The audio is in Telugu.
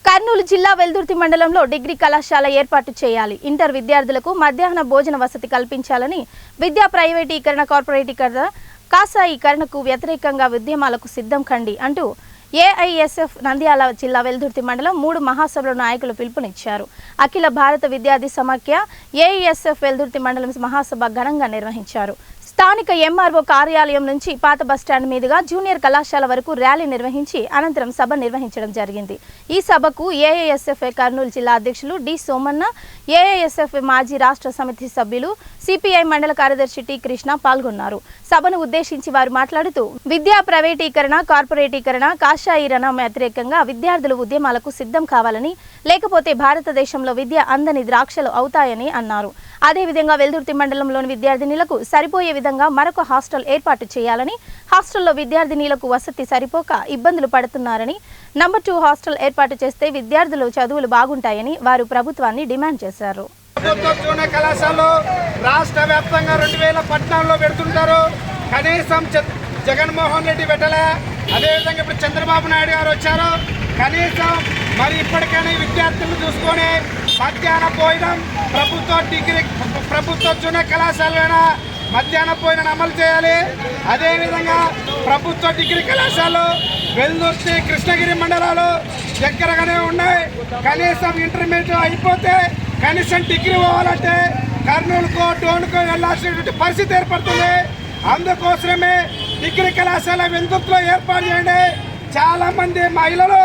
కర్నూలు జిల్లా వెల్దుర్తి మండలంలో డిగ్రీ కళాశాల ఏర్పాటు చేయాలి. ఇంటర్ విద్యార్థులకు మధ్యాహ్న భోజన వసతి కల్పించాలని విద్యా ప్రైవేటీకరణ, కార్పొరేటీకరణ, కాషాయీకరణకు వ్యతిరేకంగా ఉద్యమాలకు సిద్ధం కండి అంటూ ఏఐఎస్ఎఫ్ నంద్యాల జిల్లా వెల్దుర్తి మండలం 3 మహాసభల నాయకులు పిలుపునిచ్చారు. అఖిల భారత విద్యార్థి సమాఖ్య ఏఐఎస్ఎఫ్ వెల్దుర్తి మండలం మహాసభ ఘనంగా నిర్వహించారు. స్థానిక ఎంఆర్ఓ కార్యాలయం నుంచి పాత బస్టాండ్ మీదుగా జూనియర్ కళాశాల వరకు ర్యాలీ నిర్వహించి అనంతరం సభ నిర్వహించడం జరిగింది. ఈ సభకు ఏఐఎస్ఎఫ్ కర్నూలు జిల్లా అధ్యక్షులు డి సోమన్న, ఏఐఎస్ఎఫ్ మాజీ రాష్ట్ర సమితి సభ్యులు, సిపిఐ మండల కార్యదర్శి టి కృష్ణ పాల్గొన్నారు. సభను ఉద్దేశించి వారు మాట్లాడుతూ విద్యా ప్రైవేటీకరణ, కార్పొరేటీకరణ, కాషాయీకరణ వ్యతిరేకంగా విద్యార్థులు ఉద్యమాలకు సిద్ధం కావాలని, లేకపోతే భారతదేశంలో విద్య అందని ద్రాక్షలు అవుతాయని అన్నారు. అదేవిధంగా వెల్దుర్తి మండలంలోని విద్యార్థినులకు సరిపోయే విధంగా మరొక హాస్టల్ ఏర్పాటు చేయాలని, హాస్టల్లో విద్యార్థినులకు వసతి సరిపోక ఇబ్బందులు పడుతున్నారని, నంబర్ 2 హాస్టల్ ఏర్పాటు చేస్తే విద్యార్థులు చదువులు బాగుంటాయని వారు ప్రభుత్వాన్ని డిమాండ్ చేశారు. కళాశాలలో రాష్ట్ర వ్యాప్తంగా 2014లో పెడుతుంటారు. కనీసం జగన్మోహన్ రెడ్డి పెట్టలే. అదేవిధంగా ఇప్పుడు చంద్రబాబు నాయుడు గారు వచ్చారు. కనీసం మరి ఇప్పటికైనా విద్యార్థులను చూసుకొని మధ్యాహ్న భోజనం ప్రభుత్వ జూనియర్ కళాశాలైనా మధ్యాహ్న భోజనం అమలు చేయాలి. అదేవిధంగా ప్రభుత్వ డిగ్రీ కళాశాలలు వెల్దుర్తి, కృష్ణగిరి మండలాలు దగ్గరగానే ఉన్నాయి. కనీసం ఇంటర్మీడియట్ అయిపోతే కనీసం డిగ్రీ పోవాలంటే కర్నూలుకో, డోన్కో వెళ్ళాల్సినటువంటి పరిస్థితి ఏర్పడుతుంది. అందుకోసమే డిగ్రీ కళాశాల వెల్దుర్తిలో ఏర్పాటు చేయండి. చాలామంది మహిళలు